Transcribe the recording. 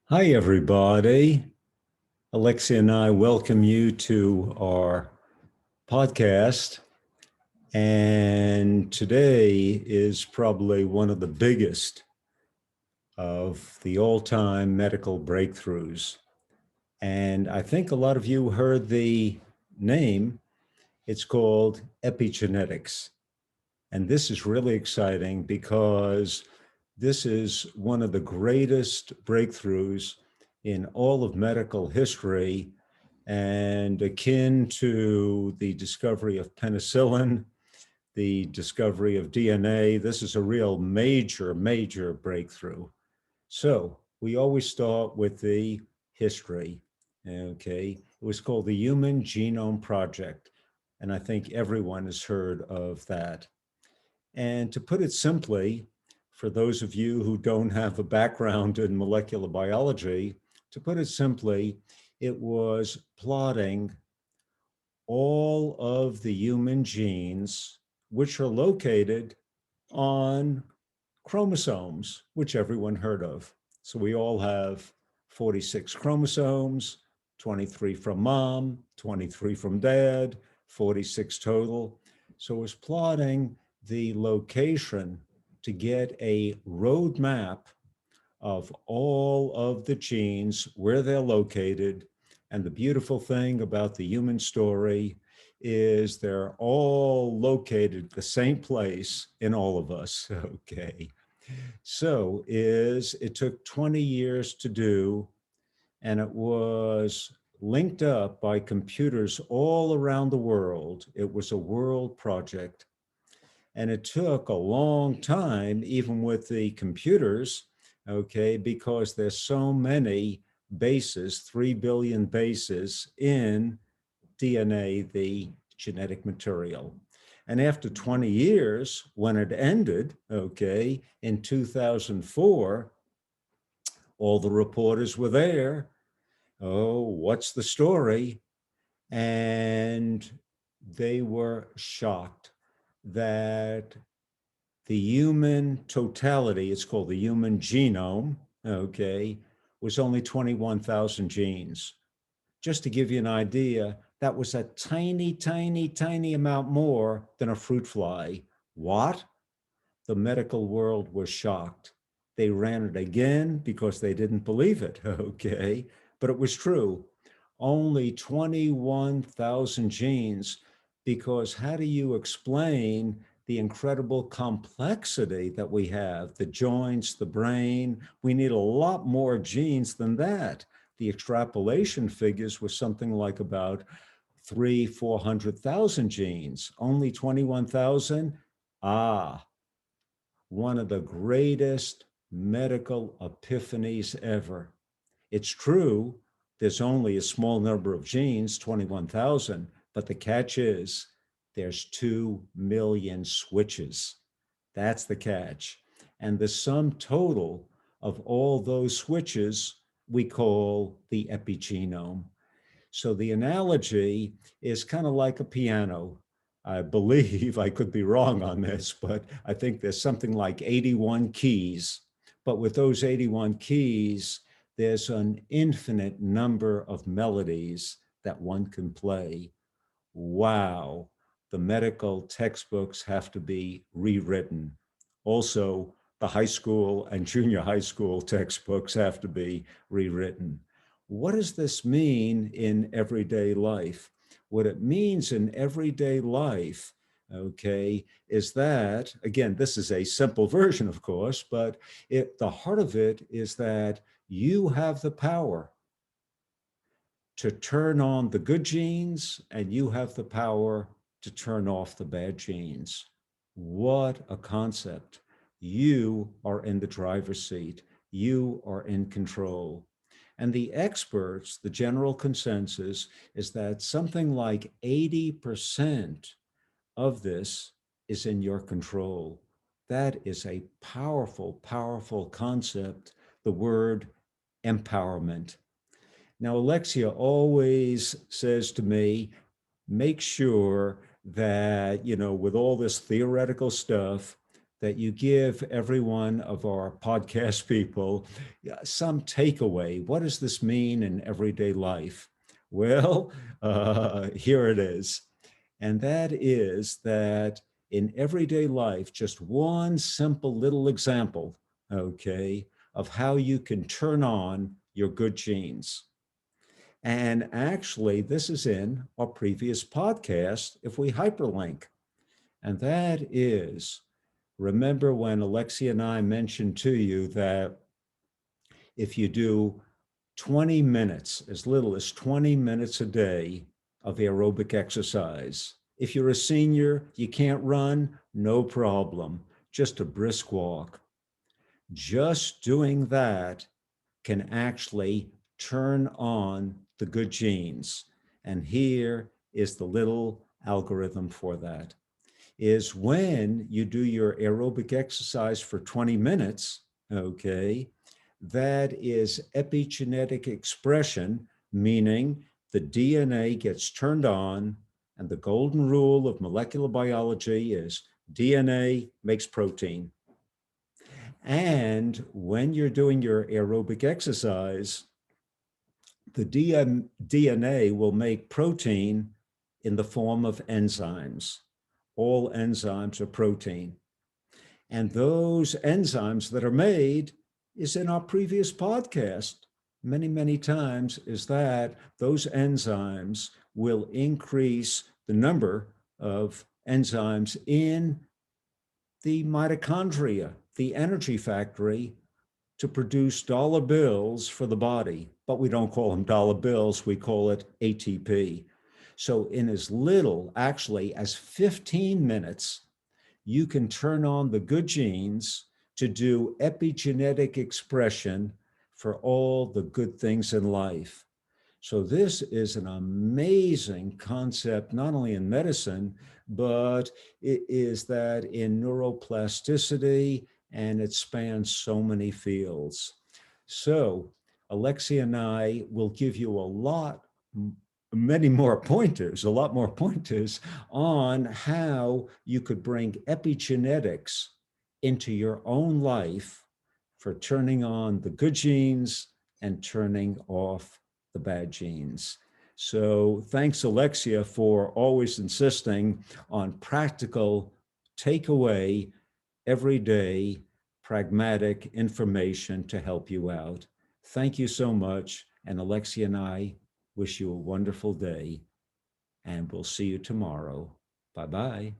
Hi, everybody. Alexia and I welcome you to our podcast. And today is probably one of the biggest of the all-time medical breakthroughs. And I think a lot of you heard the name. It's called epigenetics. And this is really exciting because this is one of the greatest breakthroughs in all of medical history and akin to the discovery of penicillin, the discovery of DNA. This is a real major breakthrough. So we always start with the history. Okay. It was called the Human Genome Project. And I think everyone has heard of that. And to put it simply, for those of you who don't have a background in molecular biology, to put it simply, it was plotting all of the human genes which are located on chromosomes, which everyone heard of. So we all have 46 chromosomes, 23 from mom, 23 from dad, 46 total. So it was plotting the location to get a roadmap of all of the genes, where they're located. And the beautiful thing about the human story is they're all located the same place in all of us. Okay. So it took 20 years to do, and it was linked up by computers all around the world. It was a world project. And it took a long time, even with the computers, okay, because there's so many bases, 3 billion bases in DNA, the genetic material. And after 20 years, when it ended, okay, in 2004, all the reporters were there. Oh, what's the story? And they were shocked that the human totality, it's called the human genome, okay, was only 21,000 genes. Just to give you an idea, that was a tiny amount more than a fruit fly. What? The medical world was shocked. They ran it again because they didn't believe it, okay? But it was true. Only 21,000 genes, because how do you explain the incredible complexity that we have, the joints, the brain? We need a lot more genes than that. The extrapolation figures were something like about 400,000 genes, only 21,000. One of the greatest medical epiphanies ever. It's true, there's only a small number of genes, 21,000, but the catch is there's 2 million switches. That's the catch. And the sum total of all those switches we call the epigenome. So the analogy is kind of like a piano. I believe, I could be wrong on this, but I think there's something like 81 keys. But with those 81 keys, there's an infinite number of melodies that one can play. Wow, the medical textbooks have to be rewritten. Also, the high school and junior high school textbooks have to be rewritten. What does this mean in everyday life? What it means in everyday life, okay, is that, again, this is a simple version, of course, but the heart of it is that you have the power to turn on the good genes, and you have the power to turn off the bad genes. What a concept. You are in the driver's seat. You are in control. And the experts, the general consensus is that something like 80% of this is in your control. That is a powerful concept, the word empowerment. Now, Alexia always says to me, make sure that, with all this theoretical stuff, that you give every one of our podcast people some takeaway. What does this mean in everyday life? Well, here it is. And that is that in everyday life, just one simple little example, okay, of how you can turn on your good genes. And actually, this is in our previous podcast, if we hyperlink. And that is, remember when Alexia and I mentioned to you that if you do 20 minutes, as little as 20 minutes a day of aerobic exercise, if you're a senior, you can't run, no problem, just a brisk walk. Just doing that can actually turn on the good genes. And here is the little algorithm for that. Is when you do your aerobic exercise for 20 minutes, okay, that is epigenetic expression, meaning the DNA gets turned on, and the golden rule of molecular biology is DNA makes protein. And when you're doing your aerobic exercise, the DNA will make protein in the form of enzymes. All enzymes are protein. And those enzymes that are made is in our previous podcast many, many times, is that those enzymes will increase the number of enzymes in the mitochondria, the energy factory, to produce dollar bills for the body. But we don't call them dollar bills, we call it ATP. So in as little, actually, as 15 minutes, you can turn on the good genes to do epigenetic expression for all the good things in life. So this is an amazing concept, not only in medicine, but it is that in neuroplasticity, and it spans so many fields. So Alexia and I will give you a lot more pointers on how you could bring epigenetics into your own life for turning on the good genes and turning off the bad genes. So thanks, Alexia, for always insisting on practical, takeaway, everyday, pragmatic information to help you out. Thank you so much. And Alexia and I wish you a wonderful day, and we'll see you tomorrow. Bye-bye.